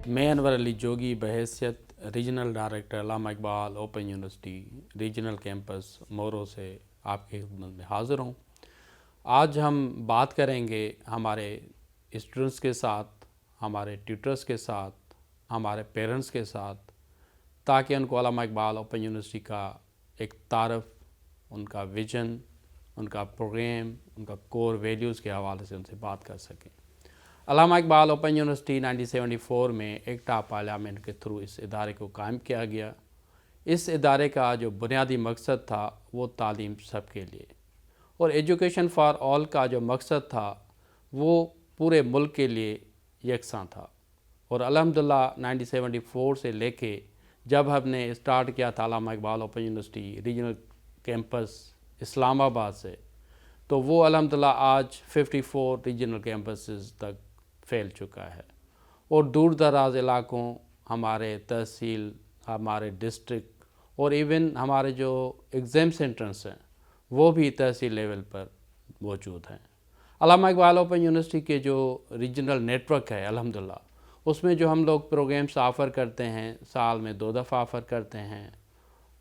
میں انور علی جوگی بحیثیت regional director Allama Iqbal open university regional campus Moro سے آپ کی خدمت میں حاضر ہوں۔ آج ہم بات کریں گے ہمارے اسٹوڈنٹس کے ساتھ، ہمارے ٹیوٹرز کے ساتھ، ہمارے پیرنٹس کے ساتھ، تاکہ ان کو علامہ اقبال اوپن یونیورسٹی کا ایک تعارف، ان کا ویژن، ان کا پروگرام، ان کا کور ویلیوز کے حوالے سے ان سے بات کر سکیں۔ علامہ اقبال اوپن یونیورسٹی 1974 میں ایکٹ آف پارلیمنٹ کے تھرو اس ادارے کو قائم کیا گیا۔ اس ادارے کا جو بنیادی مقصد تھا وہ تعلیم سب کے لیے، اور ایجوکیشن فار آل کا جو مقصد تھا وہ پورے ملک کے لیے یکساں تھا۔ اور الحمدللہ 1974 سے لے کے جب ہم نے اسٹارٹ کیا تھا Allama Iqbal open university regional campus Islamabad سے، تو وہ الحمدللہ آج 54 ریجنل کیمپسز تک پھیل چکا ہے، اور دور دراز علاقوں، ہمارے تحصیل، ہمارے ڈسٹرکٹ، اور ایون ہمارے جو ایگزام سینٹرز ہیں وہ بھی تحصیل لیول پر موجود ہیں۔ علامہ اقبال اوپن یونیورسٹی کے جو ریجنل نیٹ ورک ہے الحمدللہ، اس میں جو ہم لوگ پروگرامس آفر کرتے ہیں سال میں 2 دفعہ آفر کرتے ہیں،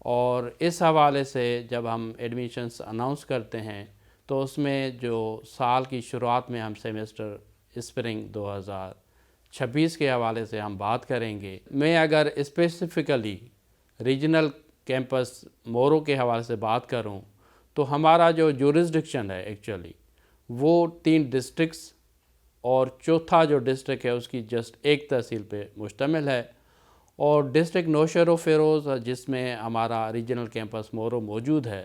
اور اس حوالے سے جب ہم ایڈمیشنس اناؤنس کرتے ہیں تو اس میں جو سال کی شروعات میں ہم سیمسٹر اسپرنگ 2026 کے حوالے سے ہم بات کریں گے۔ میں اگر اسپیسیفکلی ریجنل کیمپس مورو کے حوالے سے بات کروں تو ہمارا جو جورسڈکشن ہے ایکچولی وہ 3 ڈسٹرکٹس اور چوتھا جو ڈسٹرکٹ ہے اس کی جسٹ ایک تحصیل پہ مشتمل ہے، اور ڈسٹرکٹ نوشہر و فیروز جس میں ہمارا ریجنل کیمپس مورو موجود ہے،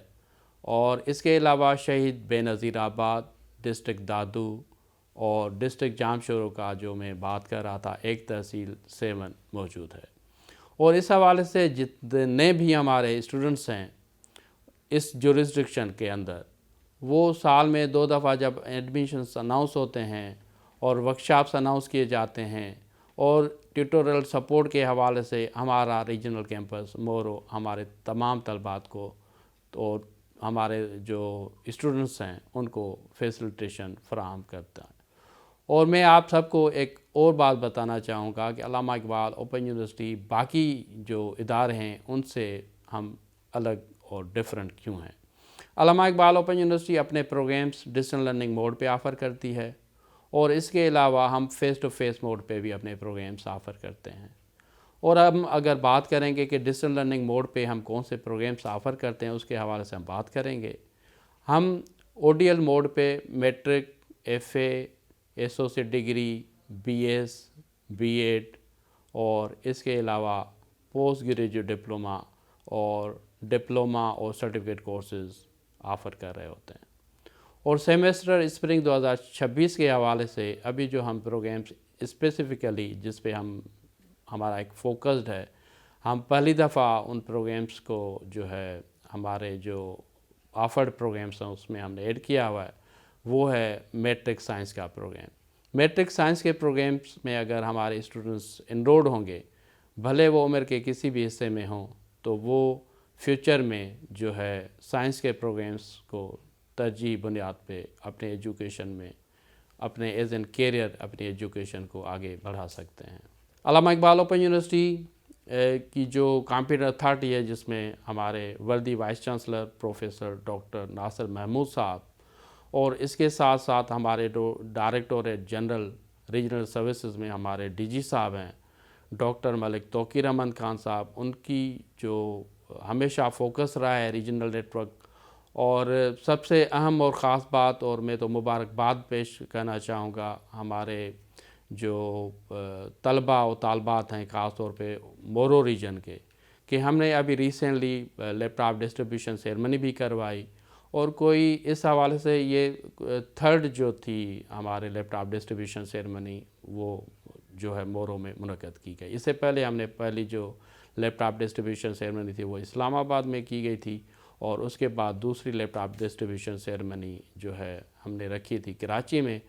اور اس کے علاوہ شہید بے نظیر آباد، ڈسٹرکٹ دادو اور ڈسٹرکٹ جام شورو کا جو میں بات کر رہا تھا ایک تحصیل 7 موجود ہے۔ اور اس حوالے سے جتنے بھی ہمارے اسٹوڈنٹس ہیں اس جورسڈکشن کے اندر، وہ سال میں 2 دفعہ جب ایڈمیشنس اناؤنس ہوتے ہیں اور ورکشاپس اناؤنس کیے جاتے ہیں، اور ٹیوٹورل سپورٹ کے حوالے سے ہمارا ریجنل کیمپس مورو ہمارے تمام طلبات کو اور ہمارے جو اسٹوڈنٹس ہیں ان کو فیسلٹیشن فراہم کرتا ہے۔ اور میں آپ سب کو ایک اور بات بتانا چاہوں گا کہ علامہ اقبال اوپن یونیورسٹی باقی جو ادارے ہیں ان سے ہم الگ اور ڈیفرنٹ کیوں ہیں۔ علامہ اقبال اوپن یونیورسٹی اپنے پروگرامس ڈسٹنس لرننگ موڈ پہ آفر کرتی ہے، اور اس کے علاوہ ہم فیس ٹو فیس موڈ پہ بھی اپنے پروگرامس آفر کرتے ہیں۔ اور ہم اگر بات کریں گے کہ ڈسٹنس لرننگ موڈ پہ ہم کون سے پروگرامس آفر کرتے ہیں اس کے حوالے سے ہم بات کریں گے۔ ہم او ڈی ایل موڈ پہ matric, F A, associate degree, B S, B Ed, اور اس کے علاوہ پوسٹ گریجویٹ ڈپلومہ اور ڈپلومہ اور سرٹیفکیٹ کورسز آفر کر رہے ہوتے ہیں۔ اور سیمسٹر اسپرنگ 2026 کے حوالے سے ابھی جو ہم پروگرامس اسپیسیفکلی جس پہ ہمارا ایک فوکسڈ ہے، ہم پہلی دفعہ ان پروگرامس کو جو ہے ہمارے جو آفرڈ پروگرامس ہیں اس میں ہم نے ایڈ کیا ہوا ہے، وہ ہے میٹرک سائنس کا پروگرام۔ میٹرک سائنس کے پروگرامس میں اگر ہمارے اسٹوڈنٹس انرولڈ ہوں گے، بھلے وہ عمر کے کسی بھی حصے میں ہوں، تو وہ فیوچر میں جو ہے سائنس کے پروگرامس کو ترجیحی بنیاد پہ اپنے ایجوکیشن میں اپنے ایز این کیریئر اپنی ایجوکیشن کو آگے بڑھا سکتے ہیں۔ علامہ اقبال اوپن یونیورسٹی کی جو کمپیٹنٹ اتھارٹی ہے جس میں ہمارے وردی وائس چانسلر پروفیسر ڈاکٹر ناصر محمود صاحب، اور اس کے ساتھ ساتھ ہمارے ڈائریکٹوریٹ جنرل ریجنل سروسز میں ہمارے ڈی جی صاحب ہیں ڈاکٹر ملک توقیر احمد خان صاحب، ان کی جو ہمیشہ فوکس رہا ہے ریجنل نیٹ ورک۔ اور سب سے اہم اور خاص بات، اور میں تو مبارکباد پیش کرنا چاہوں گا ہمارے جو طلباء و طالبات ہیں خاص طور پہ مورو ریجن کے، کہ ہم نے ابھی ریسنٹلی لیپ ٹاپ ڈسٹریبیوشن سیرمنی بھی کروائی، اور کوئی اس حوالے سے یہ 3rd جو تھی ہمارے لیپ ٹاپ ڈسٹریبیوشن سیرمنی وہ جو ہے مورو میں منعقد کی گئی۔ اس سے پہلے ہم نے پہلی جو لیپ ٹاپ ڈسٹریبیوشن سیرمنی تھی وہ اسلام آباد میں کی گئی تھی، اور اس کے بعد دوسری لیپ ٹاپ ڈسٹریبیوشن سیرمنی جو ہے ہم نے رکھی تھی کراچی میں،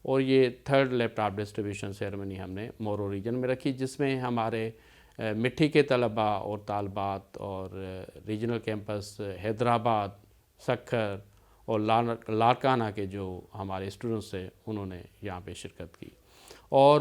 اور یہ 3rd لیپ ٹاپ ڈسٹریبیوشن سیرمنی ہم نے مورو ریجن میں رکھی، جس میں ہمارے مٹھی کے طلباء اور طالبات اور ریجنل کیمپس حیدرآباد، سکھر اور لاڑکانہ کے جو ہمارے اسٹوڈنٹس تھے انہوں نے یہاں پہ شرکت کی۔ اور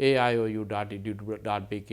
aiou.edu.bk,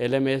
LMS